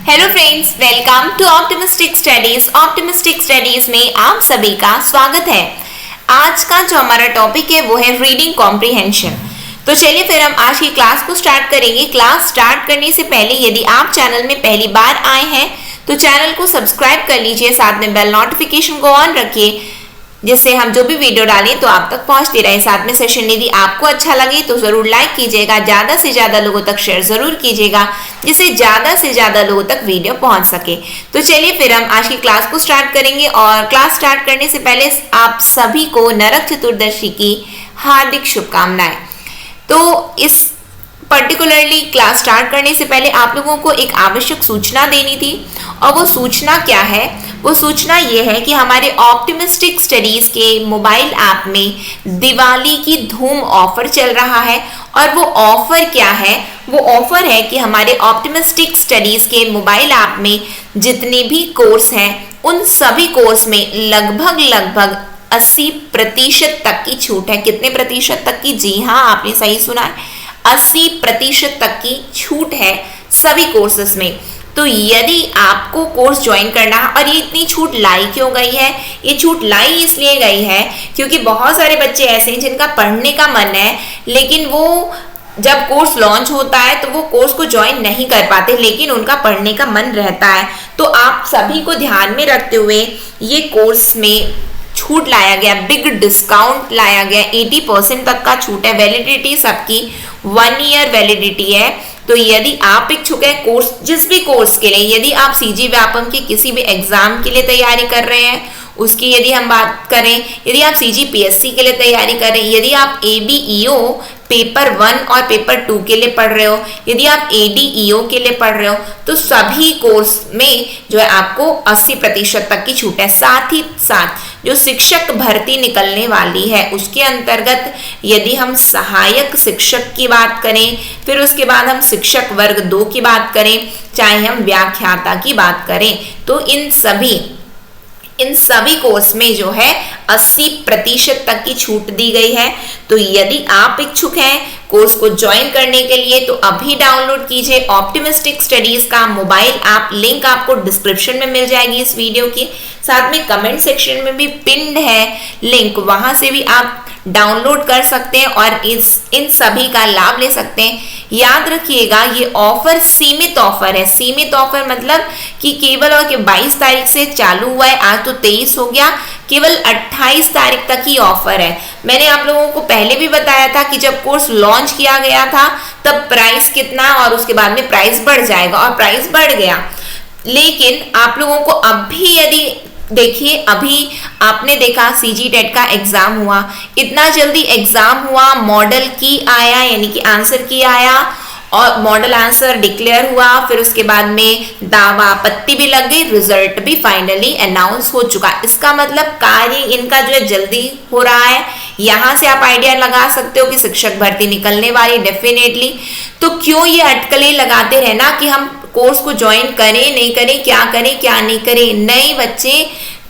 Hello friends, welcome to optimistic studies. Optimistic studies में आप सभी का स्वागत है। आज का जो हमारा टॉपिक है वो है रीडिंग कॉम्प्रिहेंशन। तो चलिए फिर हम आज की क्लास को स्टार्ट करेंगे। क्लास स्टार्ट करने से पहले यदि आप चैनल में पहली बार आए हैं तो चैनल को सब्सक्राइब कर लीजिए, साथ में बेल नोटिफिकेशन को ऑन रखिए जिससे हम जो भी वीडियो डालें तो आप तक पहुंचती रहे। साथ में सेशन यदि आपको अच्छा लगे तो जरूर लाइक कीजिएगा, ज्यादा से ज्यादा लोगों तक शेयर जरूर कीजिएगा जिससे ज्यादा से ज्यादा लोगों तक वीडियो पहुंच सके। तो चलिए फिर हम आज की क्लास को स्टार्ट करेंगे। और क्लास स्टार्ट करने से पहले आप सभी को नरक चतुर्दशी की हार्दिक शुभकामनाएं। तो इस पर्टिकुलरली क्लास स्टार्ट करने से पहले आप लोगों को एक आवश्यक सूचना देनी थी, और वो सूचना क्या है? वो सूचना ये है कि हमारे ऑप्टिमिस्टिक स्टडीज के मोबाइल ऐप में दिवाली की धूम ऑफर चल रहा है। और वो ऑफर क्या है? वो ऑफर है कि हमारे ऑप्टिमिस्टिक स्टडीज के मोबाइल ऐप में जितने भी कोर्स हैं उन सभी कोर्स में लगभग 80% तक की छूट है। कितने प्रतिशत तक की? जी हाँ, आपने सही सुना है, 80% तक की छूट है सभी कोर्सेस में। तो यदि आपको कोर्स ज्वाइन करना है, और ये इतनी छूट लाई क्यों गई है? ये छूट लाई इसलिए गई है क्योंकि बहुत सारे बच्चे ऐसे हैं जिनका पढ़ने का मन है, लेकिन वो जब कोर्स लॉन्च होता है तो वो कोर्स को ज्वाइन नहीं कर पाते, लेकिन उनका पढ़ने का मन रहता है। तो आप सभी को ध्यान में रखते हुए ये कोर्स में छूट लाया गया, बिग डिस्काउंट लाया गया। 80% तक का छूट है। वैलिडिटी सबकी 1 ईयर वैलिडिटी है। तो यदि आप इच्छुक है कोर्स, जिस भी कोर्स के लिए, यदि आप सीजी व्यापम के किसी भी एग्जाम के लिए तैयारी कर रहे हैं उसकी यदि हम बात करें, यदि आप सीजी पीएससी के लिए तैयारी कर रहे हैं, यदि आप एबीईओ पेपर 1 और पेपर 2 के लिए पढ़ रहे हो, यदि आप एडीईओ के लिए पढ़ रहे हो, तो सभी कोर्स में जो है आपको 80% तक की छूट है। साथ ही साथ जो शिक्षक भर्ती निकलने वाली है उसके अंतर्गत यदि हम सहायक शिक्षक की बात करें, फिर उसके बाद हम शिक्षक वर्ग 2 की बात करें, चाहे हम व्याख्याता की बात करें, तो इन सभी कोर्स में जो है 80% तक की छूट दी गई है। तो यदि आप इच्छुक हैं कोर्स को ज्वाइन करने के लिए तो अभी डाउनलोड कीजिए ऑप्टिमिस्टिक स्टडीज का मोबाइल ऐप। लिंक आपको डिस्क्रिप्शन में मिल जाएगी इस वीडियो की, साथ में कमेंट सेक्शन में भी पिन्ड है लिंक, वहां से भी आप डाउनलोड कर सकते हैं और इन सभी का लाभ ले सकते हैं। याद रखिएगा ये ऑफर सीमित ऑफर है। सीमित ऑफर मतलब कि केवल और 22 तारीख से चालू हुआ है, आज तो 23 हो गया, केवल 28 तारीख तक ही ऑफर है। मैंने आप लोगों को पहले भी बताया था कि जब कोर्स लॉन्च किया गया था तब प्राइस कितना और उसके बाद में प्राइस बढ़ जाएगा, और प्राइस बढ़ गया। लेकिन आप लोगों को अब भी यदि देखिए, अभी आपने देखा सीजी टेट का एग्जाम हुआ, इतना जल्दी एग्जाम हुआ, मॉडल की आया यानी कि आंसर की आया और मॉडल आंसर डिक्लेयर हुआ, फिर उसके बाद में दावा आपत्ति भी लग गई, रिजल्ट भी फाइनली अनाउंस हो चुका। इसका मतलब कार्य इनका जो है जल्दी हो रहा है। यहाँ से आप आइडिया लगा सकते हो कि शिक्षक भर्ती निकलने वाली डेफिनेटली। तो क्यों ये अटकलें लगाते रहना कि हम कोर्स को ज्वाइन करें नहीं करें, क्या करें क्या नहीं करें। नए बच्चे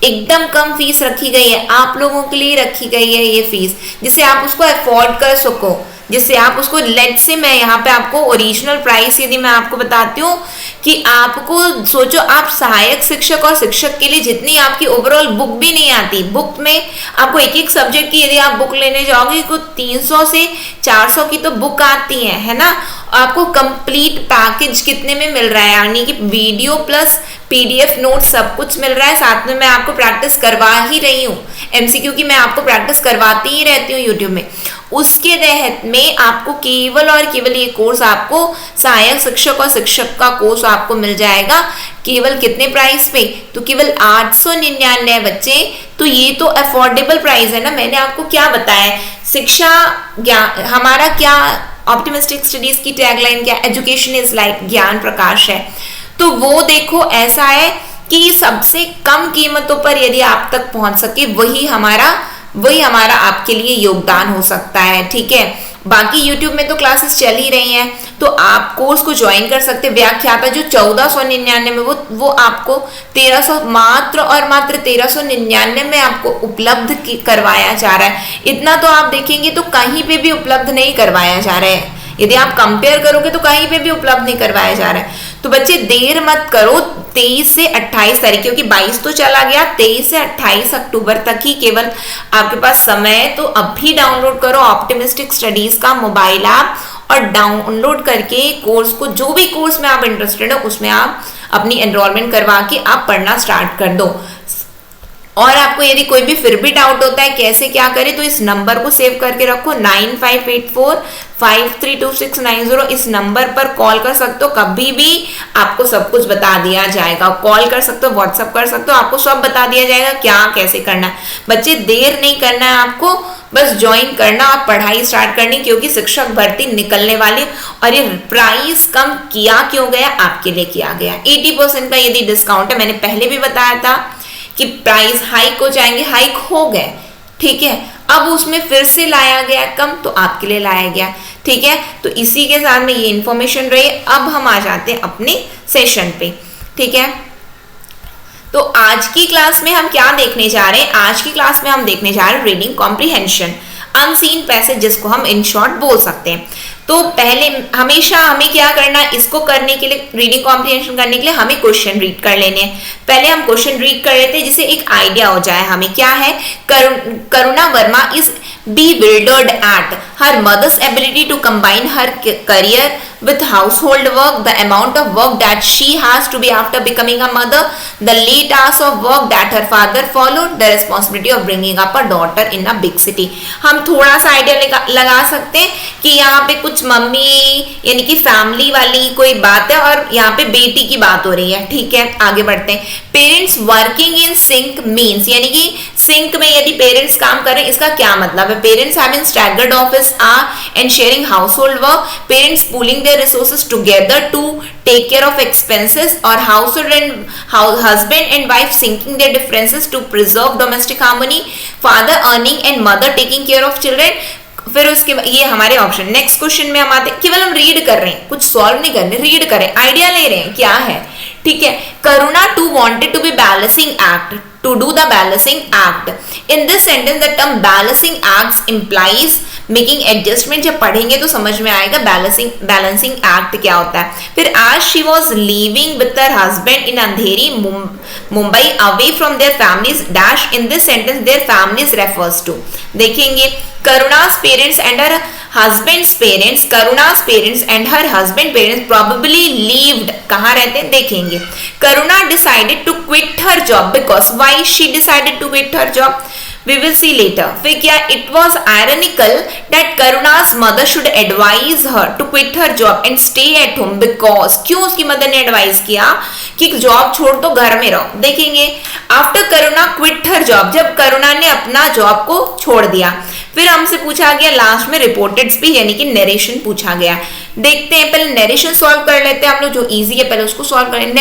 एकदम कम फीस रखी गई है, आप लोगों के लिए रखी गई है ये फीस, जिससे आप उसको अफोर्ड कर सको, जिससे आप उसको, लेट से मैं यहाँ पे आपको ओरिजिनल प्राइस यदि मैं आपको बताती हूँ कि आपको सोचो आप सहायक शिक्षक और शिक्षक के लिए जितनी आपकी ओवरऑल बुक भी नहीं आती, बुक में आपको एक एक सब्जेक्ट की यदि आप बुक लेने जाओगे तो 300 से 400 की तो बुक आती है ना। आपको कंप्लीट पैकेज कितने में मिल रहा है, यानी कि वीडियो प्लस पीडीएफ नोट सब कुछ मिल रहा है। साथ में मैं आपको प्रैक्टिस करवा ही रही हूँ, एमसीक्यू की मैं आपको प्रैक्टिस करवाती ही रहती हूँ यूट्यूब में। उसके तहत में आपको केवल और केवल ये कोर्स, आपको सहायक शिक्षक और शिक्षक का कोर्स आपको मिल जाएगा केवल कितने प्राइस पे? तो केवल 899 बच्चे। तो ये तो अफोर्डेबल प्राइस है ना। मैंने आपको क्या बताया, शिक्षा ज्ञान, हमारा क्या ऑप्टिमिस्टिक स्टडीज की टैगलाइन क्या? एजुकेशन इज लाइक ज्ञान प्रकाश है। तो वो देखो ऐसा है कि सबसे कम कीमतों पर यदि आप तक पहुंच सके वही हमारा आपके लिए योगदान हो सकता है, ठीक है। बाकी YouTube में तो क्लासेस चल ही रही हैं, तो आप कोर्स को ज्वाइन कर सकते हैं। व्याख्याता जो 1499 में वो आपको 1300 मात्र और मात्र 1399 में आपको उपलब्ध करवाया जा रहा है। इतना तो आप देखेंगे तो कहीं पे भी उपलब्ध नहीं करवाया जा रहा है। यदि आप कंपेयर करोगे तो कहीं पे भी उपलब्ध नहीं करवाया जा रहा है। तो तो बच्चे देर मत करो, 23 से 28 तारीख, क्योंकि 22 तो चला गया, 23 से 28 अक्टूबर तक ही केवल आपके पास समय है। तो अभी डाउनलोड करो ऑप्टिमिस्टिक स्टडीज का मोबाइल ऐप और डाउनलोड करके कोर्स को, जो भी कोर्स में आप इंटरेस्टेड हो उसमें आप अपनी एनरोलमेंट करवा के आप पढ़ना स्टार्ट कर दो। और आपको यदि कोई भी फिर भी डाउट होता है कैसे क्या करें, तो इस नंबर को सेव करके रखो 9584532690। इस नंबर पर कॉल कर सकते हो, कभी भी आपको सब कुछ बता दिया जाएगा। कॉल कर सकते हो, व्हाट्सएप कर सकते हो, आपको सब बता दिया जाएगा क्या कैसे करना है। बच्चे देर नहीं करना है आपको, बस ज्वाइन करना और पढ़ाई स्टार्ट करनी, क्योंकि शिक्षक भर्ती निकलने वाली। और ये प्राइस कम किया क्यों गया, आपके लिए किया गया। 80% का यदि डिस्काउंट है, मैंने पहले भी बताया था कि प्राइस हाइक हो जाएंगे, हाइक हो गए, ठीक है। अब उसमें फिर से लाया गया कम, तो आपके लिए लाया गया, ठीक है। तो इसी के साथ में ये इंफॉर्मेशन रही। अब हम आ जाते हैं अपने सेशन पे, ठीक है। तो आज की क्लास में हम क्या देखने जा रहे हैं, आज की क्लास में हम देखने जा रहे हैं रीडिंग कॉम्प्रिहेंशन, अनसीन पैसेज, जिसको हम इन शॉर्ट बोल सकते हैं। तो पहले हमेशा हमें क्या करना है, इसको करने के लिए, रीडिंग कॉम्प्रिहेंशन करने के लिए हमें क्वेश्चन रीड कर लेने हैं। पहले हम क्वेश्चन रीड कर लेते हैं जिससे एक आइडिया हो जाए हमें। क्या है, Karuna Verma is bewildered at her mother's ability to combine her career with household work, the amount of work that she has to be after becoming a mother, the late hours of work that her father followed, the responsibility of bringing up a daughter in a big city। हम थोड़ा सा idea लगा सकते हैं कि यहाँ पे कुछ मम्मी यानी कि फैमिली वाली कोई बात है और यहाँ पे बेटी की बात हो रही है, ठीक है। आगे बढ़ते हैं। Parents working in sink means, यानी कि सिंक में यदि पेरेंट्स काम कर रहे हैं, इसका क्या मतलब है। Parents having staggered office and sharing household work, parents pooling their resources together to take care of expenses, और household and husband and wife sinking their differences to preserve domestic harmony, father earning and mother taking care of children. फिर उसके ये हमारे option. Next question में हम आते हैं, केवल हम रीड कर रहे हैं, कुछ सॉल्व नहीं कर रहे, रीड करें, आइडिया ले रहे हैं क्या है, ठीक है। Karuna to wanted to be balancing act, to do the balancing act. In this sentence the term balancing acts implies making adjustment। जब पढ़ेंगे तो समझ में आएगा balancing act क्या होता है। फिर as she was leaving with her husband in Andheri Mumbai away from their families dash, in this sentence their families refers to। देखेंगे Karuna's parents and her husband's parents, Karuna's parents and her husband parents probably lived, कहाँ रहते हैं देखेंगे। Karuna decided to quit her job because, why she decided to quit her job, we will see later। फिर क्या, it was ironical that Karuna's mother should advise her to quit her job and stay at home because, क्यों उसकी mother ने advice किया कि job छोड़ दो घर में रहो। देखेंगे आफ्टर करुणा क्विट हर जॉब, जब करुणा ने अपना जॉब को छोड़ दिया। फिर हमसे पूछा गया लास्ट में रिपोर्टेड स्पीच यानी कि नरेशन पूछा गया। देखते हैं, पहले नरेशन सॉल्व कर लेते हैं हम लोग, जो इजी है पहले उसको सॉल्व करें।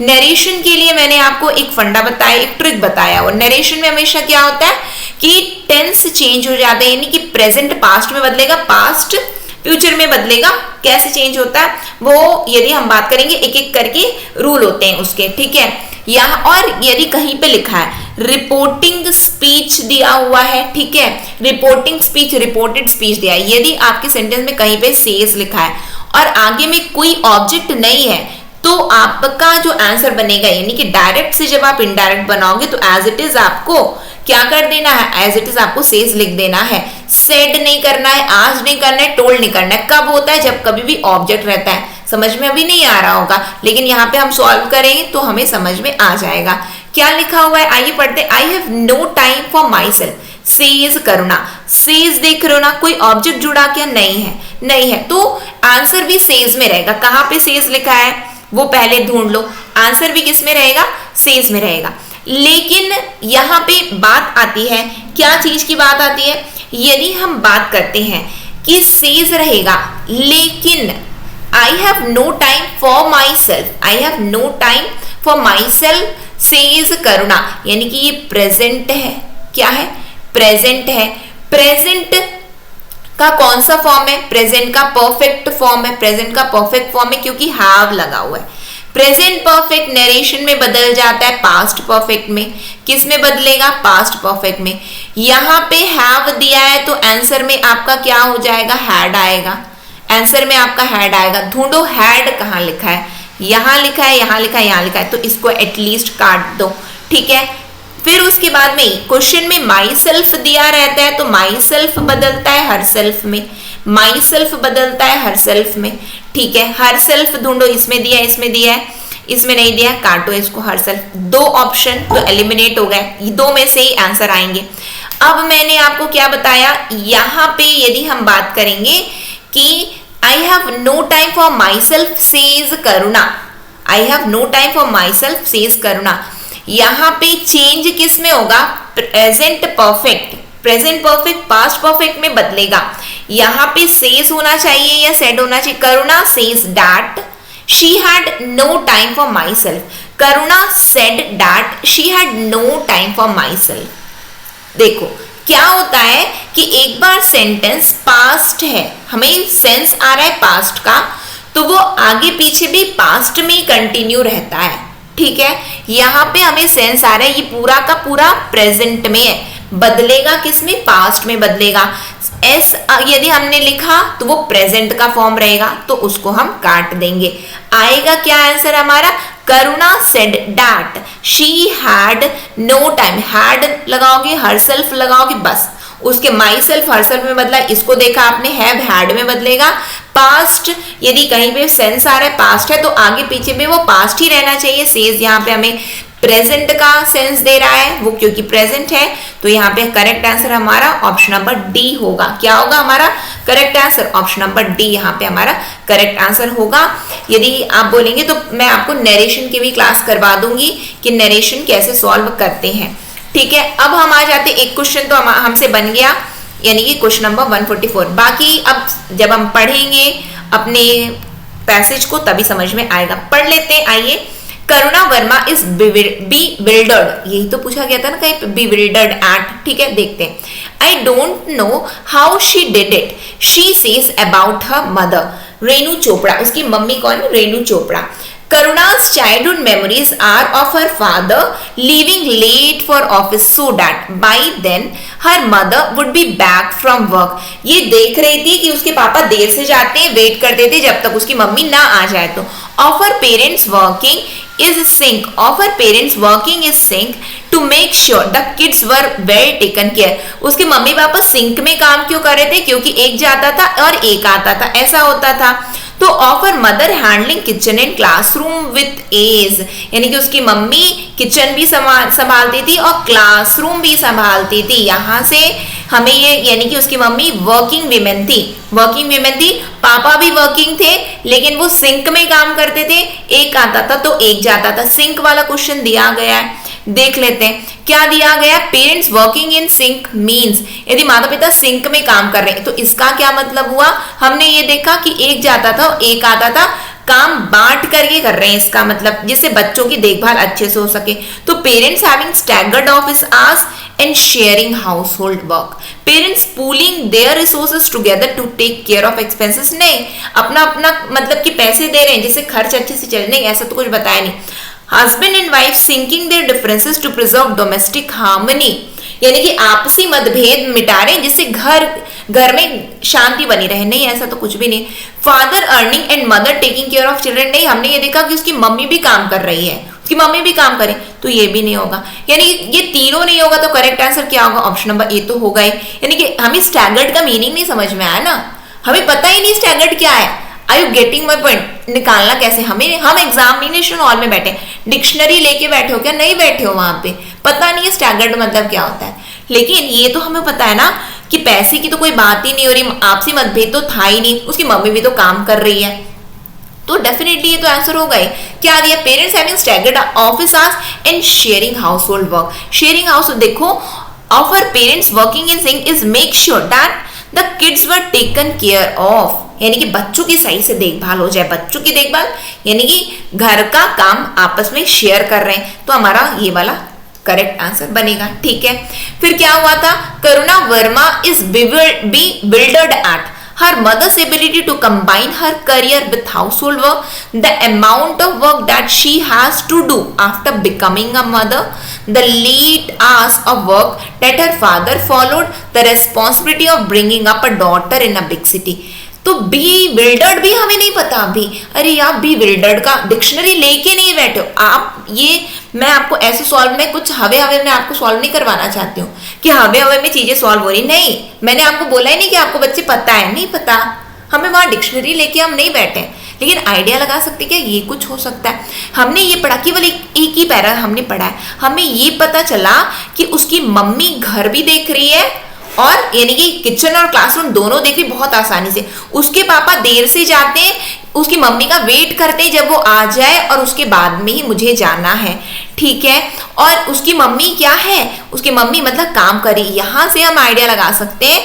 नरेशन के लिए मैंने आपको एक फंडा बताया, एक ट्रिक बताया। और नरेशन में हमेशा क्या होता है कि टेंस चेंज हो जाते हैं, यानी कि प्रेजेंट पास्ट में बदलेगा, पास्ट फ्यूचर में बदलेगा। कैसे चेंज होता है वो यदि हम बात करेंगे, एक एक करके रूल होते हैं उसके, ठीक है। यहाँ और यदि कहीं पे लिखा है रिपोर्टिंग स्पीच दिया हुआ है, ठीक है, रिपोर्टिंग स्पीच, रिपोर्टेड स्पीच दिया है, यदि आपके सेंटेंस में कहीं पे सेज लिखा है और आगे में कोई ऑब्जेक्ट नहीं है, तो आपका जो आंसर बनेगा, यानी कि डायरेक्ट से जब आप इनडायरेक्ट बनाओगे तो एज इट इज आपको क्या कर देना है, एज इट इज आपको सेज लिख देना है। सेड नहीं करना है, आज नहीं करना है, टोल्ड नहीं करना है। कब होता है, जब कभी भी ऑब्जेक्ट रहता है। समझ में अभी नहीं आ रहा होगा, लेकिन यहाँ पे हम सॉल्व करेंगे तो हमें समझ में आ जाएगा। क्या लिखा हुआ है, आइए पढ़ते। I have no time for my self says Karuna. Says देख रहे हो ना, कोई ऑब्जेक्ट जुड़ा क्या, नहीं है, नहीं है, तो आंसर भी सेज में रहेगा। कहाँ पे सेज लिखा है वो पहले ढूंढ लो, आंसर भी किस में रहेगा, सेज में रहेगा। लेकिन यहाँ पे बात आती है, क्या चीज की बात आती है, यदि हम बात करते हैं कि सेज रहेगा लेकिन I have no time for my self, I have no time for my self says Karuna, यानी कि ये प्रेजेंट है। क्या है, प्रेजेंट है। प्रेजेंट का कौन सा फॉर्म है, प्रेजेंट का परफेक्ट फॉर्म है, प्रेजेंट का परफेक्ट फॉर्म है क्योंकि हैव लगा हुआ है। प्रेजेंट परफेक्ट नरेशन में बदल जाता है पास्ट परफेक्ट में, किस में बदलेगा, पास्ट परफेक्ट में। यहाँ पे हैव दिया है तो आंसर में आपका क्या हो जाएगा, हैड आएगा, आंसर में आपका हैड आएगा। ढूंढो हैड कहाँ लिखा है, यहाँ लिखा है, यहाँ लिखा है, यहाँ लिखा है, तो इसको एटलीस्ट काट दो, ठीक है। फिर उसके बाद में क्वेश्चन में माई सेल्फ दिया रहता है, तो माई सेल्फ बदलता है हर सेल्फ में, माई सेल्फ बदलता है हर सेल्फ में, ठीक है। हर सेल्फ ढूंढो, इसमें दिया है, इसमें दिया है, इसमें नहीं दिया, काटो इसको हर सेल्फ। 2 ऑप्शन तो एलिमिनेट हो गए, 2 में से ही आंसर आएंगे। अब मैंने आपको क्या बताया, यहाँ पे यदि हम बात करेंगे कि I have no time for my self says Karuna, I have no time for my self says Karuna, यहाँ पे चेंज किस में होगा, present perfect, present perfect past perfect में बदलेगा। यहाँ पे सेज होना चाहिए या सेड होना चाहिए, Karuna says that she had no time for my self, Karuna said that she had no time for my self. देखो क्या होता है कि एक बार सेंटेंस पास्ट है, हमें सेंस आ रहा है पास्ट का, तो वो आगे पीछे भी पास्ट में ही कंटिन्यू रहता है, ठीक है। यहाँ पे हमें सेंस आ रहा है ये पूरा का पूरा प्रेजेंट में है, बदलेगा किसमें, पास्ट में बदलेगा। एस यदि हमने लिखा तो वो प्रेजेंट का फॉर्म रहेगा, तो उसको हम काट देंगे। आएगा क्या आंसर हमारा, Karuna said that she had no time, had लगाओगे, हर सेल्फ लगाओगे, बस उसके माई सेल्फ हर सेल्फ में बदला, इसको देखा आपने, हैव हैड में बदलेगा। पास्ट यदि कहीं पे सेंस आ रहा है पास्ट है, तो आगे पीछे में वो पास्ट ही रहना चाहिए। सेज यहाँ पे हमें प्रेजेंट का सेंस दे रहा है, वो क्योंकि प्रेजेंट है, तो यहाँ पे करेक्ट आंसर हमारा ऑप्शन नंबर डी होगा। क्या होगा हमारा correct answer, option number D यहाँ पे हमारा करेक्ट आंसर होगा। यदि आप बोलेंगे तो मैं आपको नरेशन की भी क्लास करवा दूंगी कि नरेशन कैसे सॉल्व करते हैं, ठीक है। अब हम आ जाते, एक क्वेश्चन तो हमसे बन गया, यानी कि क्वेश्चन नंबर 144। बाकी अब जब हम पढ़ेंगे अपने पैसेज को तभी समझ में आएगा। पढ़ लेते हैं, आइए। करुणा वर्मा इज bewildered, यही तो पूछा गया था ना कहीं, bewildered at, ठीक है, देखते हैं। I don't know how she did it, she says about her mother, Renu Chopra, उसकी मम्मी कौन है, Renu Chopra. Karuna's childhood memories are of her father leaving late for office so that by then her mother would be back from work. ये देख रही थी कि उसके पापा देर से जाते हैं, वेट करते थे जब तक उसकी मम्मी ना आ जाए। तो of her parents working is sync, of her parents working is sync to make sure the kids were well taken care. उसके मम्मी पापा सिंक में काम क्यों कर रहे थे, क्योंकि एक जाता था और एक आता था, ऐसा होता था। तो of her mother handling kitchen and classroom with ease, यानी कि उसकी मम्मी किचन भी संभालती थी और क्लासरूम भी संभालती थी। यहाँ से हमें ये, यानी कि उसकी मम्मी वर्किंग वीमेन थी, वर्किंग वीमेन थी, पापा भी वर्किंग थे, लेकिन वो सिंक में काम करते थे, एक आता था तो एक जाता था। सिंक वाला क्वेश्चन दिया गया है, देख लेते हैं क्या दिया गया। Parents working in sink means, यदि माता पिता सिंक में काम कर रहे हैं तो इसका क्या मतलब हुआ, हमने ये देखा कि एक जाता था और एक आता था, काम बांट करके कर रहे हैं, इसका मतलब जिससे बच्चों की देखभाल अच्छे से हो सके। तो parents having staggered office hours and sharing household work, parents pooling their resources together to take care of expenses, नहीं अपना अपना मतलब कि पैसे दे रहे हैं जिससे खर्च अच्छे से चले, नहीं ऐसा तो कुछ बताया नहीं। Husband and wife sinking their differences to preserve domestic harmony, यानी कि आपसी मतभेद मिटा रहे हैं जिससे घर में शांति बनी रहे, नहीं ऐसा तो कुछ भी नहीं। Father earning and mother taking care of children, नहीं हमने ये देखा कि उसकी मम्मी भी काम कर रही है, उसकी मम्मी भी काम करे, तो ये भी नहीं होगा, यानी ये तीनों नहीं होगा। तो करेक्ट आंसर क्या होगा, ऑप्शन नंबर ए तो होगा ही। यानी कि हमें स्टैगर्ड का मीनिंग नहीं समझ में आया ना, हमें पता ही नहीं स्टैगर्ड क्या है। Are you getting my point, निकालना कैसे, हम एग्जामिनेशन हॉल में बैठे, डिक्शनरी लेके बैठे हो क्या, नहीं बैठे हो वहां पे, पता नहीं है स्टैगर्ड मतलब क्या होता है। लेकिन ये तो हमें पता है ना कि पैसे की तो कोई बात ही नहीं हो रही, आपसी मतभेद तो था ही नहीं, उसकी मम्मी भी तो काम कर रही है, तो डेफिनेटली ये तो आंसर होगा ही। क्या दिया, parents having staggered office hours and sharing household work. Sharing house देखो, offer parents working in sync is make sure that the kids were taken care of, यानी कि बच्चों की सही से देखभाल हो जाए। बच्चों की देखभाल यानी कि घर का काम आपस में शेयर कर रहे हैं, तो हमारा ये वाला करेक्ट आंसर बनेगा, ठीक है। फिर क्या हुआ था, Karuna Verma is bewildered at her mother's ability to combine her career with household work, the amount of work that she has to do after becoming a mother, the late hours of work that her father followed, the responsibility of bringing up a daughter in a big city। तो B विल्डर्ड भी हमें नहीं पता अभी। अरे आप B विल्डर्ड का dictionary लेके नहीं बैठे हो आप। ये मैं आपको ऐसे सॉल्व में कुछ हवे हवे में आपको सॉल्व नहीं करवाना चाहती हूँ कि हवे हवे में चीजें सॉल्व हो रही, नहीं। मैंने आपको बोला ही नहीं कि आपको बच्चे पता है, नहीं पता। हमें वहां डिक्शनरी लेके हम नहीं बैठे, लेकिन आइडिया लगा सकते कि ये कुछ हो सकता है। हमने ये पढ़ा, केवल एक ही पैरा हमने पढ़ा है, हमें ये पता चला कि उसकी मम्मी घर भी देख रही है और यानी कि किचन और क्लासरूम दोनों देख रही बहुत आसानी से। उसके पापा देर से जाते हैं, उसकी मम्मी का वेट करते हैं जब वो आ जाए और उसके बाद में ही मुझे जाना है, ठीक है। और उसकी मम्मी क्या है, उसकी मम्मी मतलब काम करी। यहां से हम आइडिया लगा सकते हैं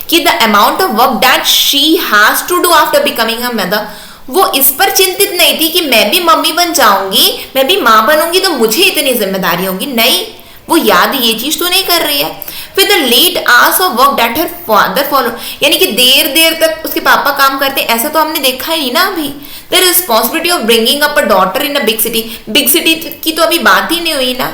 कि the amount of work that she has to do after becoming a mother, वो इस पर चिंतित नहीं थी कि मैं भी मम्मी बन जाऊंगी, मैं भी माँ बनूंगी तो मुझे इतनी जिम्मेदारी होगी, नहीं। वो याद ये चीज तो नहीं कर रही है। फिर the late hours of work that her father follow, यानी कि देर देर तक उसके पापा काम करते, ऐसा तो हमने देखा ही ना अभी। The responsibility of bringing up a daughter in a big city, big city की तो अभी बात ही नहीं हुई ना।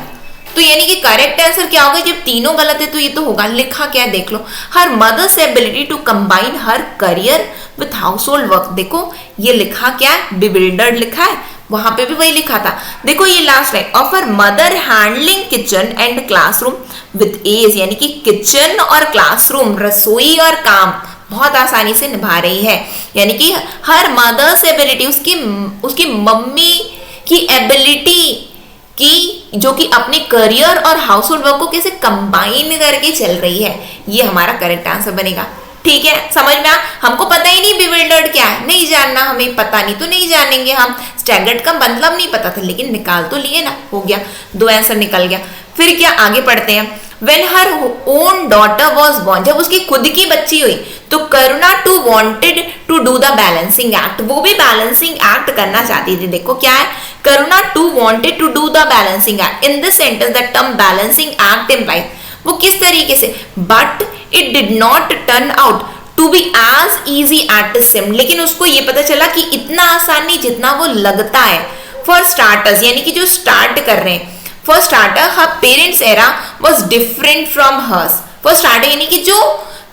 तो यानी कि करेक्ट आंसर क्या होगा, जब तीनों गलत है तो ये तो होगा। लिखा क्या है देख लो, her mother's ability to combine her career with household work. देखो ये लिखा क्या है, बिविल्डर्ड लिखा है, वहां पे भी वही लिखा था। देखो ये last line, of her mother handling kitchen and classroom with ease, यानी कि किचन और क्लासरूम, रसोई और काम बहुत आसानी से निभा रही है। यानी कि हर मदर्स एबिलिटी, उसकी मम्मी की एबिलिटी कि जो कि अपने करियर और हाउस होल्ड वर्क को कैसे कंबाइन करके चल रही है, ये हमारा करेक्ट आंसर बनेगा। ठीक है, समझ में हमको पता ही नहीं बिविल्डर्ड क्या है, नहीं जानना, हमें पता नहीं तो नहीं जानेंगे हम। स्टैगर्ड का मतलब नहीं पता था, लेकिन निकाल तो लिए ना, हो गया, दो आंसर निकल गया। फिर क्या आगे पढ़ते हैं। When her own daughter was born, जब उसकी खुद की बच्ची हुई तो करुणा to wanted to do the balancing act, वो भी बैलेंसिंग एक्ट करना चाहती थी। देखो क्या है, Karuna to wanted to do the balancing act. In this sentence the term balancing act implies, वो किस तरीके से, but it did not turn out to be as easy as it seemed, लेकिन उसको ये पता चला कि इतना आसान नहीं जितना वो लगता है। For starters, यानी कि जो स्टार्ट कर रहे हैं, For starter, her parents' era was different from hers. For starter यानी कि जो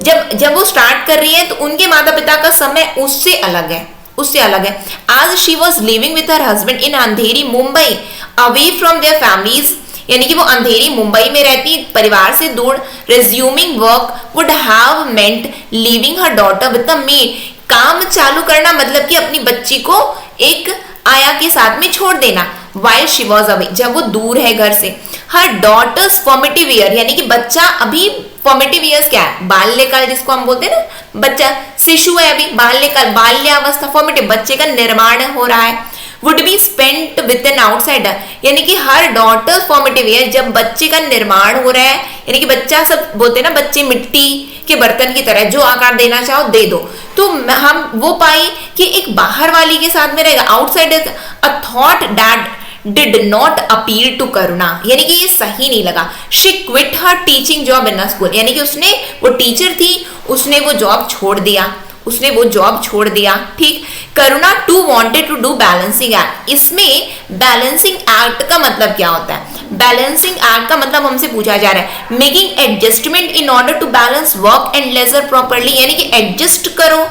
जब वो स्टार्ट कर रही है तो उनके माता पिता का समय उससे अलग है, उससे अलग है। As she was living with her husband in Andheri Mumbai, away from their families, यानी कि वो अंधेरी मुंबई में रहती, परिवार से दूर। Resuming work would have meant leaving her daughter with a maid. काम चालू करना मतलब कि अपनी बच्ची को एक आया के साथ में छोड़ देना। While she was away, जब वो दूर है घर से। Her daughter's formative year, यानी कि बच्चा अभी, formative years क्या है, बाल्यकाल जिसको हम बोलते हैं ना, बच्चा शिशु है अभी, बाल्यकाल, बाल्यावस्था, formative, बच्चे का निर्माण हो रहा है। Would be spent with an outsider, यानी कि हर daughter's formative year, जब बच्चे का निर्माण हो रहा है, यानी कि बच्चा, सब बोलते हैं ना बच्चे मिट्टी के बर्तन की तरह, जो आकार देना चाहो दे दो, तो हम वो पाई कि एक बाहर वाली के साथ में रहेगा, outsider. A thought that did not appeal to करुणा, यानी कि ये सही नहीं लगा। She quit her teaching job in a school, यानी कि उसने, वो टीचर थी, उसने वो जॉब छोड़ दिया, उसने वो जॉब छोड़ दिया। ठीक, Karuna to wanted to do balancing act, इसमें बैलेंसिंग एक्ट का मतलब क्या होता है? बैलेंसिंग एक्ट का मतलब हमसे पूछा जा रहा है making adjustment in order to balance work and leisure properly, यानी कि एडजस्ट करो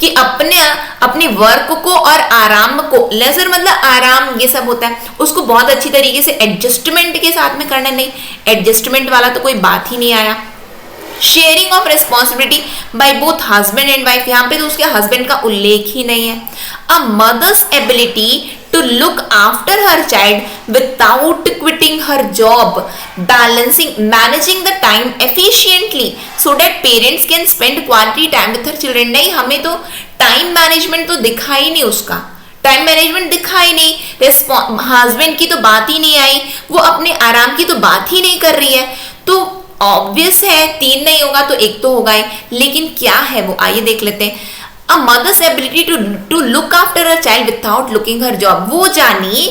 कि अपने वर्क को और आराम को, लेजर मतलब आराम, ये सब होता है, उसको बहुत अच्छी तरीके से एडजस्टमेंट के साथ में करना। नहीं, एडजस्टमेंट वाला तो कोई बात ही नहीं आया। Sharing of responsibility by both husband and wife, यहाँ पे तो उसके हस्बैंड का उल्लेख ही नहीं है। A mother's ability to look after her child without quitting her job, managing the time efficiently so that parents can spend quality time with her children। नहीं, हमें तो टाइम मैनेजमेंट तो दिखा ही नहीं, उसका टाइम मैनेजमेंट दिखा ही नहीं। हस्बैंड की तो बात ही नहीं आई, वो अपने आराम की तो बात ही नहीं कर रही है। तो ऑब्वियस है, तीन नहीं होगा तो एक तो होगा ही, लेकिन क्या है वो, आइए देख लेते हैं। A mother's ability to look after her child without looking her job, वो जानी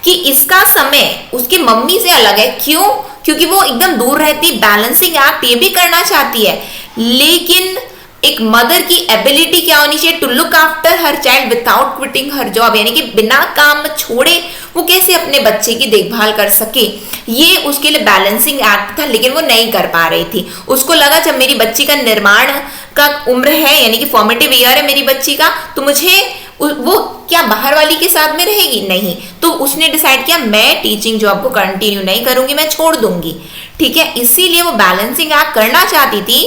कि इसका समय उसकी मम्मी से अलग है। क्यों? क्योंकि वो एकदम दूर रहती, बैलेंसिंग एक्ट ये भी करना चाहती है, लेकिन एक मदर की एबिलिटी क्या होनी चाहिए, to look after her child without quitting her job, यानी कि बिना काम छोड़े वो कैसे अपने बच्चे की देखभाल कर सके, ये उसके लिए बैलेंसिंग एक्ट था, लेकिन वो नहीं कर पा रही थी। उसको लगा जब मेरी बच्ची का निर्माण का उम्र है, यानी कि फॉर्मेटिव ईयर है मेरी बच्ची का, तो मुझे वो क्या बाहर वाली के साथ में रहेगी, नहीं, तो उसने डिसाइड किया मैं टीचिंग जॉब को कंटिन्यू नहीं करूंगी, मैं छोड़ दूंगी। ठीक है, इसीलिए वो बैलेंसिंग एक्ट करना चाहती थी।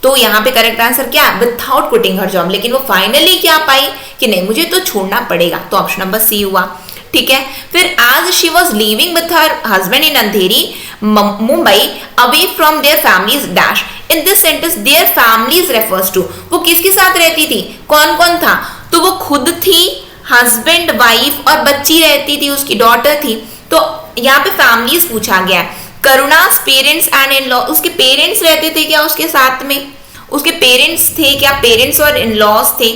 तो यहाँ पे करेक्ट आंसर क्या, विथआउट क्विटिंग हर जॉब। लेकिन वो फाइनली क्या पाई कि नहीं, मुझे तो छोड़ना पड़ेगा, तो ऑप्शन नंबर सी हुआ। ठीक है, फिर आज she was living with her husband in Andheri Mumbai away from their families dash. In this sentence their families refers to, वो किसके साथ रहती थी, कौन कौन था, तो वो खुद थी, हस्बैंड, वाइफ और बच्ची रहती थी, उसकी डॉटर थी। तो यहाँ पे फैमिलीज पूछा गया है। करुणास पेरेंट्स एंड इन लॉ, उसके पेरेंट्स रहते थे क्या उसके साथ में, उसके पेरेंट्स थे क्या, पेरेंट्स और इन लॉज थे।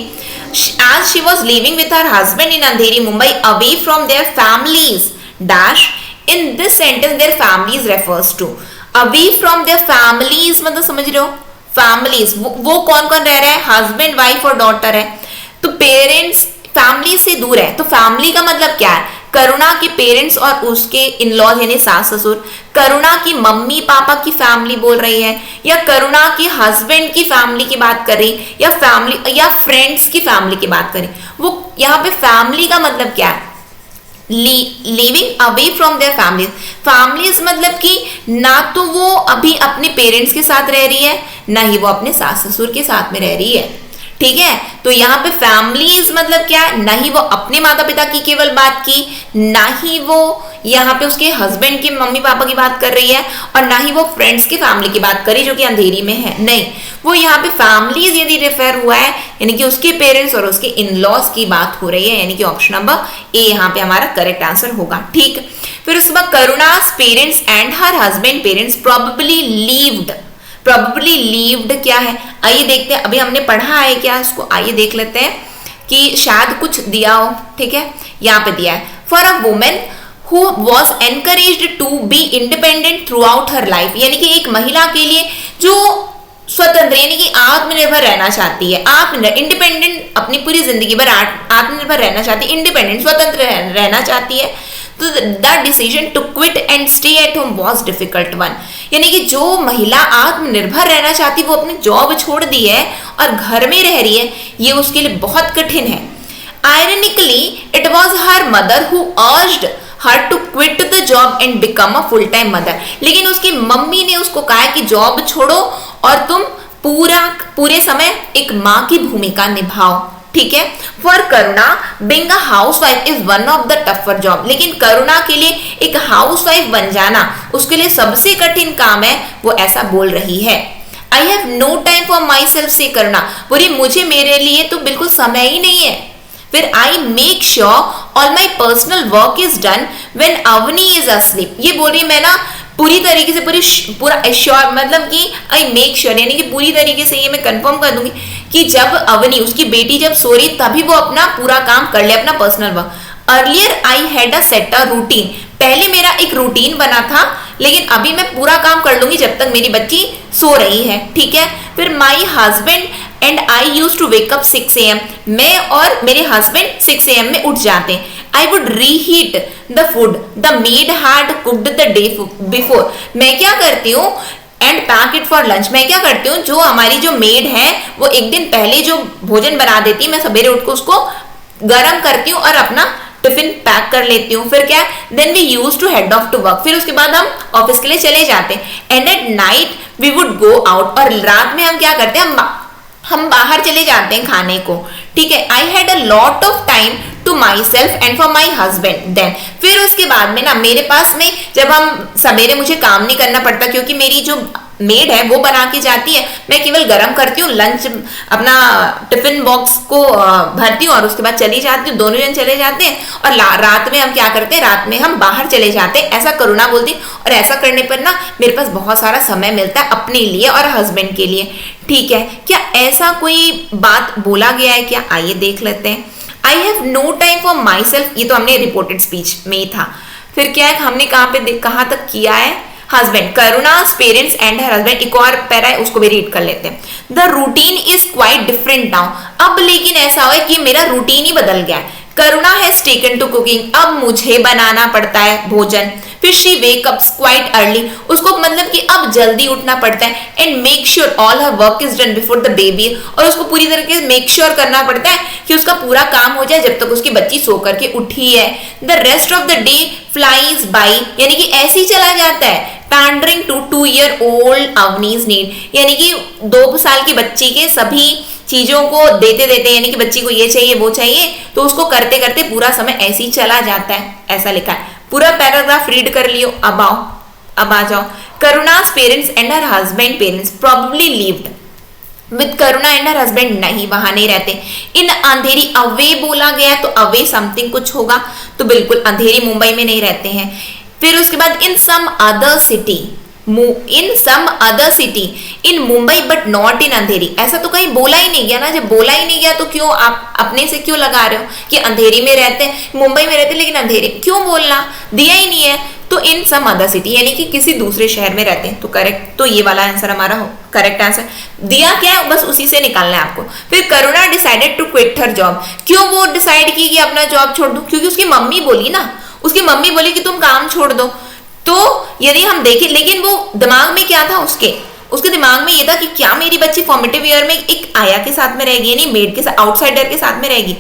As she was living with her husband in Andheri, Mumbai, away from their families, dash, in this sentence their families refers to, away from their families मतलब समझ रहे हो, families वो कौन कौन रह रहा है, हस्बैंड, वाइफ और डॉटर है। तो पेरेंट्स फैमिली से दूर है, तो फैमिली का मतलब क्या है, करुणा के पेरेंट्स और उसके इन लॉज यानी सास ससुर, करुणा की मम्मी पापा की फैमिली बोल रही है, या करुणा के हस्बैंड की फैमिली की बात कर रही, या फैमिली या फ्रेंड्स की फैमिली की बात करें। वो यहाँ पे फैमिली का मतलब क्या है, living away from their families. Families मतलब कि ना तो वो अभी अपने पेरेंट्स के साथ रह रही है, ना ही वो अपने सास ससुर के साथ में रह रही है। ठीक है, तो यहाँ पे फैमिलीज मतलब क्या है, ना ही वो अपने माता पिता की केवल बात की, ना ही वो यहाँ पे उसके हस्बैंड के मम्मी पापा की बात कर रही है, और ना ही वो फ्रेंड्स की फैमिली की बात करी जो कि अंधेरी में है, नहीं, वो यहाँ पे फैमिलीज यदि रेफर हुआ है यानी कि उसके पेरेंट्स और उसके इन लॉज की बात हो रही है, यानी कि ऑप्शन नंबर ए यहाँ पे हमारा करेक्ट आंसर होगा। ठीक, फिर उसके बाद Karuna's parents and her husband parents probably lived, probably lived क्या है, आइए देखते हैं, अभी हमने पढ़ा है क्या इसको, आइए देख लेते हैं कि शायद कुछ दिया हो। ठीक है, यहाँ पे दिया है, for a women who was encouraged to be independent throughout her life, यानी कि एक महिला के लिए जो स्वतंत्र यानी कि आत्मनिर्भर रहना चाहती है, इंडिपेंडेंट अपनी पूरी जिंदगी भर आत्मनिर्भर रहना चाहती है, इंडिपेंडेंट स्वतंत्र रहना चाहती है, तो the decision to quit and stay at home was difficult one, यानी कि जो महिला आत्मनिर्भर रहना चाहती वो अपनी जॉब छोड़ दी है और घर में रह रही है, ये उसके लिए बहुत कठिन है। Ironically it was her mother who urged her to quit the job and become a full time mother, लेकिन उसकी मम्मी ने उसको कहा कि जॉब छोड़ो और तुम पूरे समय एक माँ की भूमिका निभाओ। ठीक है, for Karuna being a housewife is one of the tougher job, लेकिन करुणा के लिए एक हाउसवाइफ बन जाना उसके लिए सबसे कठिन काम है, वो ऐसा बोल रही है। I have no time for my self से करुणा, बोली मुझे मेरे लिए तो बिल्कुल समय ही नहीं है। फिर I make sure all my personal work is done when Avni is asleep, ये बोल रही है मैं ना पूरी तरीके से पूरा श्योर मतलब कि आई मेक श्योर यानी कि पूरी तरीके से ये मैं कंफर्म कर दूंगी कि जब अवनी उसकी बेटी जब सो रही तभी वो अपना पूरा काम कर ले, अपना personal work. Earlier I had a set a routine, पहले मेरा एक रूटीन बना था, लेकिन अभी मैं पूरा काम कर लूंगी जब तक मेरी बच्ची सो रही है। ठीक है, फिर my husband and I use to wake up 6 AM, मैं और मेरे हस्बैंड 6 AM में उठ जाते हैं। I would reheat the food the maid had cooked the day before, मैं क्या करती हूँ and pack it for lunch, मैं क्या करती हूँ जो हमारी जो मेड है वो एक दिन पहले जो भोजन बना देती है, मैं सवेरे उठ के उसको गर्म करती हूँ और अपना टिफिन पैक कर लेती हूँ। फिर क्या, then we use to head off to work, फिर उसके बाद हम ऑफिस के लिए चले जाते हैं। And at night we would go out, और रात में हम क्या करते हैं, हम बाहर चले जाते हैं खाने को। ठीक है, I had a lot of time to my self and for my husband then, फिर उसके बाद में ना मेरे पास में जब हम सवेरे मुझे काम नहीं करना पड़ता क्योंकि मेरी जो मेड है वो बना के जाती है, मैं केवल गर्म करती हूँ, लंच अपना टिफिन बॉक्स को भरती हूँ और उसके बाद चली जाती हूँ, दोनों जन चले जाते हैं। और रात में हम क्या करते हैं, रात में हम बाहर चले जाते हैं, ऐसा करुणा बोलती। और ऐसा करने पर ना मेरे पास बहुत सारा समय मिलता है अपने लिए और हस्बैंड के लिए। ठीक है, क्या ऐसा कोई बात बोला गया है क्या, आइए देख लेते हैं। I have no time for my self, ये तो हमने रिपोर्टेड स्पीच में ही था। फिर क्या है, हमने कहाँ तक किया है, husband, Karuna's parents and her husband, एक और पैरा है उसको भी रीड कर लेते हैं। The routine is quite different now, अब लेकिन ऐसा हुआ कि मेरा रूटीन ही बदल गया है। करुणा हैज टेकन टू कुकिंग, अब मुझे बनाना पड़ता है भोजन। फिर she wake up quite early, उसको मतलब कि अब जल्दी उठना पड़ता है। And make sure all her work is done before the baby, और उसको पूरी तरीके से मेक श्योर करना पड़ता है कि उसका पूरा काम हो जाए जब तक उसकी बच्ची सो करके उठी है। The rest of the day flies by, यानी कि ऐसे ही चला जाता है। पैंडरिंग टू 2-year-old अवनीज नीड, यानी कि 2 साल की बच्ची के सभी चीजों को देते देते, यानी कि बच्ची को ये चाहिए वो चाहिए, तो उसको करते करते पूरा समय ऐसे ही चला जाता है, ऐसा लिखा है। पूरा पैराग्राफ रीड कर लियो। अब आ जाओ। Karuna's parents and her husband parents probably lived with Karuna and her husband, नहीं वहां नहीं रहते। इन अंधेरी, अवे बोला गया तो अवे समथिंग कुछ होगा, तो बिल्कुल अंधेरी मुंबई में नहीं रहते हैं। फिर उसके बाद in some other city, in some other city in Mumbai but not in Andheri, ऐसा तो कहीं बोला ही नहीं गया ना। जब बोला ही नहीं गया तो क्यों आप अपने से क्यों लगा रहे हो कि अंधेरी में रहते हैं, मुंबई में रहते हैं, लेकिन अंधेरी क्यों बोलना, दिया ही नहीं है। तो इन सम अदर सिटी यानी कि किसी दूसरे शहर में रहते हैं, तो करेक्ट, तो ये वाला आंसर हमारा करेक्ट आंसर। दिया क्या है बस उसी से निकालना है आपको। फिर Karuna decided to quit her job, क्यों वो डिसाइड की कि अपना जॉब छोड़ दूं, क्योंकि उसकी मम्मी बोली ना, उसकी मम्मी बोली कि तुम काम छोड़ दो। तो यदि हम देखें, लेकिन वो दिमाग में क्या था उसके दिमाग में ये था कि क्या मेरी बच्ची फॉर्मेटिव ईयर में एक आया के साथ में रहेगी, यानी मेड के साथ, आउटसाइडर के साथ में रहेगी।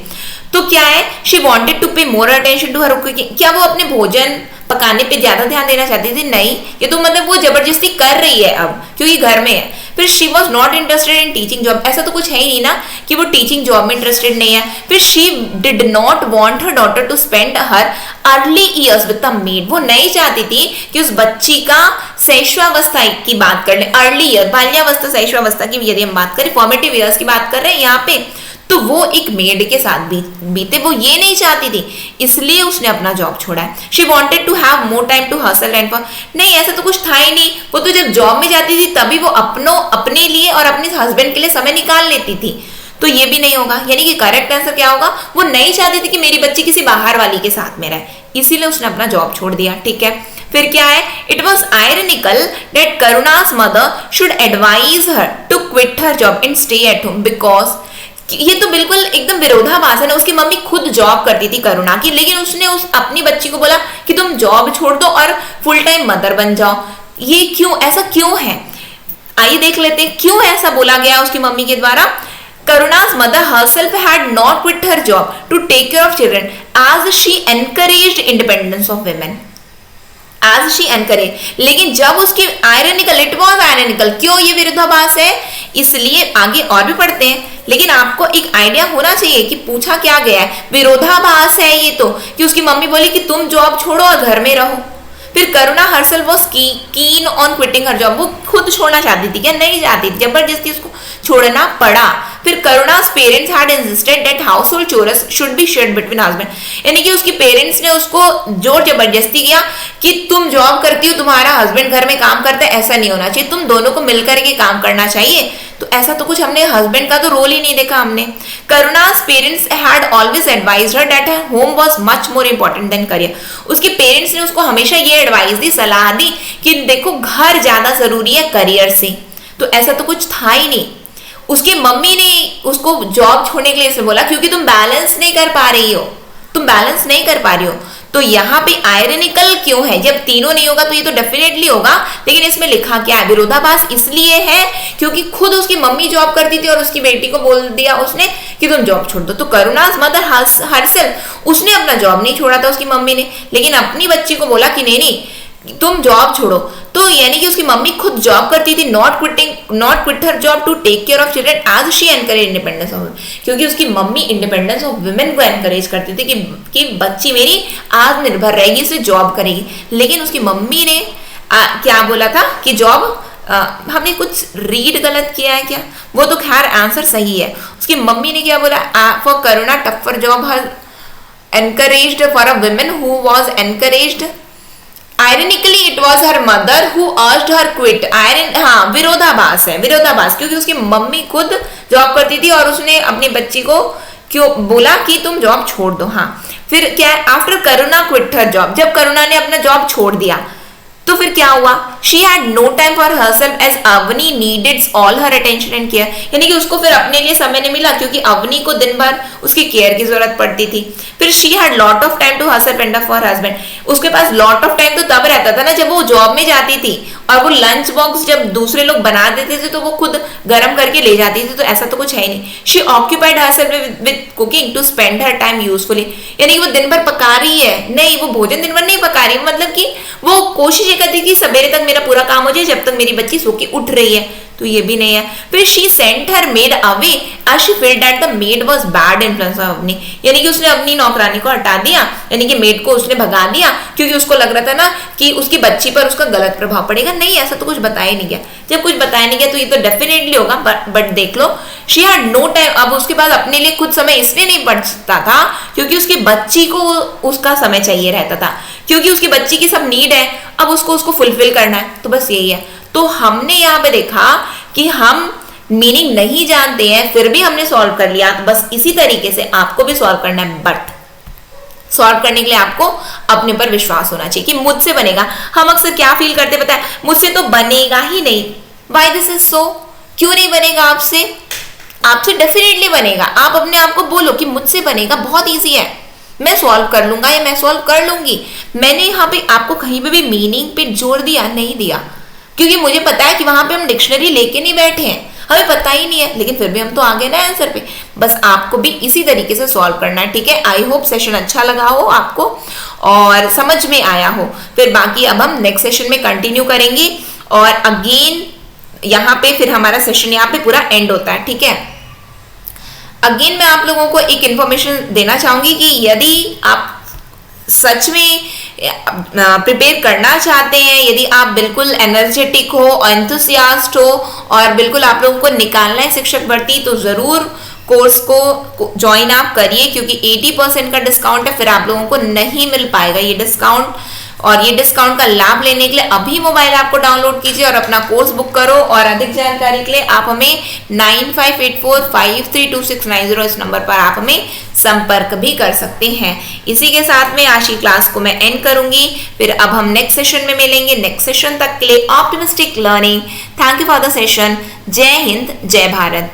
तो क्या है, she wanted to pay more attention to her cooking, क्या वो अपने भोजन पकाने पे ज्यादा ध्यान देना चाहती थी, नहीं, ये तो मतलब वो जबरदस्ती कर रही है अब क्योंकि घर में है। फिर she was not interested in teaching job, ऐसा तो कुछ है ही नहीं ना कि वो टीचिंग जॉब में इंटरेस्टेड नहीं है। फिर she did not want her daughter to spend her early years with the maid, वो नहीं चाहती थी कि उस बच्ची का शैशवावस्था की बात कर ले, अर्ली ईयर, बाल्यावस्था शैशवावस्था की यदि हम बात करें, फॉर्मेटिव ईयर्स की बात कर रहे हैं यहाँ पे, तो वो एक मेड के साथ बीते, वो ये नहीं चाहती थी, इसलिए उसने अपना जॉब छोड़ा है। She wanted to have more time to hustle and for, नहीं ऐसा तो कुछ था ही नहीं, वो तो जब जॉब में जाती थी तभी वो अपने लिए और अपने हस्बैंड के लिए समय निकाल लेती थी, तो ये भी नहीं होगा। यानी कि करेक्ट आंसर क्या होगा, वो नहीं चाहती थी कि मेरी बच्ची किसी बाहर वाली के साथ में रहे, इसीलिए उसने अपना जॉब छोड़ दिया। ठीक है, फिर क्या है, it was ironical that Karuna's mother should advise her to quit her job and stay at home because, ये तो बिल्कुल एकदम विरोधाभास है ना। उसकी मम्मी खुद जॉब करती थी करुणा की, लेकिन उसने अपनी बच्ची को बोला कि तुम जॉब छोड़ दो और फुल टाइम मदर बन जाओ। ये क्यों, ऐसा क्यों है, आइए देख लेते हैं क्यों ऐसा बोला गया उसकी मम्मी के द्वारा। करुणा's mother herself had not quit her job to take care of children as she encouraged independence of women. As she encouraged, लेकिन जब उसकी आयरनिकल, इट वॉज आयरनिकल, क्यों ये विरोधाभास है, इसलिए आगे और भी पढ़ते हैं, लेकिन आपको एक आइडिया होना चाहिए कि पूछा क्या गया है। विरोधाभास है ये तो, कि उसकी मम्मी बोली कि तुम जॉब छोड़ो और घर में रहो। फिर Karuna herself was keen on quitting her job, वो खुद छोड़ना चाहती थी क्या, नहीं चाहती थी, जबरदस्ती उसको छोड़ना पड़ा। फिर Karuna's parents had insisted that household chores should be shared between husband, यानी कि उसके पेरेंट्स ने उसको जोर जबरदस्ती किया कि तुम जॉब करती हो, तुम्हारा हस्बैंड घर में काम करता है, ऐसा नहीं होना चाहिए, तुम दोनों को मिलकर के काम करना चाहिए। तो ऐसा तो कुछ हमने हस्बैंड का तो रोल ही नहीं देखा हमने। Karuna's parents had always advised her that her home was much more important than career, उसके पेरेंट्स ने उसको हमेशा ये एडवाइस दी, सलाह दी कि देखो घर ज्यादा जरूरी है करियर से। तो ऐसा तो कुछ था ही नहीं। उसकी मम्मी ने उसको जॉब छोड़ने के लिए बोला क्योंकि तुम बैलेंस नहीं कर पा रही हो, तुम बैलेंस नहीं कर पा रही हो। तो यहाँ पे आयरनिकल क्यों है, जब तीनों नहीं होगा तो ये तो डेफिनेटली होगा, लेकिन इसमें लिखा क्या है, विरोधाभास इसलिए है क्योंकि खुद उसकी मम्मी जॉब करती थी और उसकी बेटी को बोल दिया उसने कि तुम जॉब छोड़ दो। तो करुणा's मदर हरसेल्फ, उसने अपना जॉब नहीं छोड़ा था उसकी मम्मी ने, लेकिन अपनी बच्ची को बोला कि नहीं तुम जॉब छोड़ो। तो यानी कि उसकी मम्मी खुद जॉब करती थी, not quit her job to take care of children as she encourage independence of, क्योंकि उसकी मम्मी इंडिपेंडेंस ऑफ वुमेन को एनकरेज करती थी कि बच्ची मेरी आत्मनिर्भर रहेगी, इसे जॉब करेगी। लेकिन उसकी मम्मी ने क्या बोला था कि जॉब, हमने कुछ रीड गलत किया है क्या, वो तो खैर आंसर सही है। उसकी मम्मी ने क्या बोला, for Karuna tougher job her encouraged for a women who was encouraged, ironically it was her mother who urged her quit. हाँ विरोधाभास है, विरोधाभास, क्योंकि उसकी मम्मी खुद जॉब करती थी और उसने अपनी बच्ची को क्यों बोला कि तुम जॉब छोड़ दो। हाँ फिर क्या है, आफ्टर करुणा क्विट हर जॉब, जब करुणा ने अपना जॉब छोड़ दिया तो फिर क्या हुआ, she had no time for herself as Avni needed all her attention and care, यानी कि उसको फिर अपने लिए समय नहीं मिला क्योंकि अवनी को दिन भर उसकी केयर की जरूरत पड़ती थी। फिर she had lot of time to herself and for husband, उसके पास लॉट ऑफ टाइम तो तब रहता था ना जब वो जॉब में जाती थी, और वो लंच बॉक्स जब दूसरे लोग बना देते थे तो वो खुद गर्म करके ले जाती थी, तो ऐसा तो कुछ है ही नहीं। She occupied herself with cooking to spend her time usefully, यानी कि वो दिन भर पका रही है, नहीं वो भोजन दिन भर नहीं पका रही है, मतलब कि वो कोशिश ये करती है कि सवेरे तक मेरा पूरा काम हो जाए जब तक मेरी बच्ची सो के उठ रही है, तो ये भी नहीं है। फिर she sent her maid away as she felt that the maid was bad influence of Avni, यानी कि उसने अपनी नौकरानी को हटा दिया, यानी कि मेड को उसने भगा दिया क्योंकि उसको लग रहा था ना कि उसकी बच्ची पर उसका गलत प्रभाव पड़ेगा। नहीं, ऐसा तो कुछ बताया नहीं गया, जब कुछ बताया नहीं गया तो ये तो डेफिनेटली होगा। बट देख लो, शी हैड नो टाइम, अब उसके पास अपने लिए खुद समय इसलिए नहीं बचता था क्योंकि उसकी बच्ची को उसका समय चाहिए रहता था, क्योंकि उसकी बच्ची की सब नीड है, अब उसको फुलफिल करना है, तो बस यही है। तो हमने यहाँ पे देखा कि हम मीनिंग नहीं जानते हैं फिर भी हमने सॉल्व कर लिया, तो बस इसी तरीके से आपको भी सॉल्व करना है, बट सॉल्व करने के लिए आपको अपने पर विश्वास होना चाहिए कि मुझसे बनेगा। हम अक्सर क्या फील करते पता है, मुझसे तो बनेगा ही नहीं, व्हाई दिस इज सो, क्यों नहीं बनेगा आपसे, आपसे डेफिनेटली बनेगा। आप अपने आप को बोलो कि मुझसे बनेगा, बहुत ईजी है, मैं सॉल्व कर लूंगा या मैं सॉल्व कर लूंगी। मैंने यहाँ पे आपको कहीं पे भी मीनिंग पे जोर दिया नहीं दिया, क्योंकि मुझे पता है कि वहां पे हम डिक्शनरी लेके नहीं बैठे हैं, हमें पता ही नहीं है, लेकिन फिर भी हम तो आ गए ना आंसर पे। बस आपको भी इसी तरीके से सॉल्व करना है, ठीक है। आई होप सेशन अच्छा लगा हो आपको और समझ में आया हो। फिर बाकी अब हम नेक्स्ट सेशन में कंटिन्यू करेंगे, और अगेन यहाँ पे फिर हमारा सेशन यहाँ पे पूरा एंड होता है, ठीक है। अगेन मैं आप लोगों को एक इंफॉर्मेशन देना चाहूंगी कि यदि आप सच में प्रिपेयर करना चाहते हैं, यदि आप बिल्कुल एनर्जेटिक हो, एंथुसियास्ट हो और बिल्कुल आप लोगों को निकालना है शिक्षक भर्ती, तो जरूर कोर्स को ज्वाइन आप करिए, क्योंकि 80% का डिस्काउंट है, फिर आप लोगों को नहीं मिल पाएगा ये डिस्काउंट। और ये डिस्काउंट का लाभ लेने के लिए अभी मोबाइल ऐप को डाउनलोड कीजिए और अपना कोर्स बुक करो। और अधिक जानकारी के लिए आप हमें 9584532690 इस नंबर पर आप हमें संपर्क भी कर सकते हैं। इसी के साथ में आज की क्लास को मैं एंड करूंगी, फिर अब हम नेक्स्ट सेशन में मिलेंगे। नेक्स्ट सेशन तक के लिए optimistic learning. Thank you for the session. जय हिंद, जय भारत।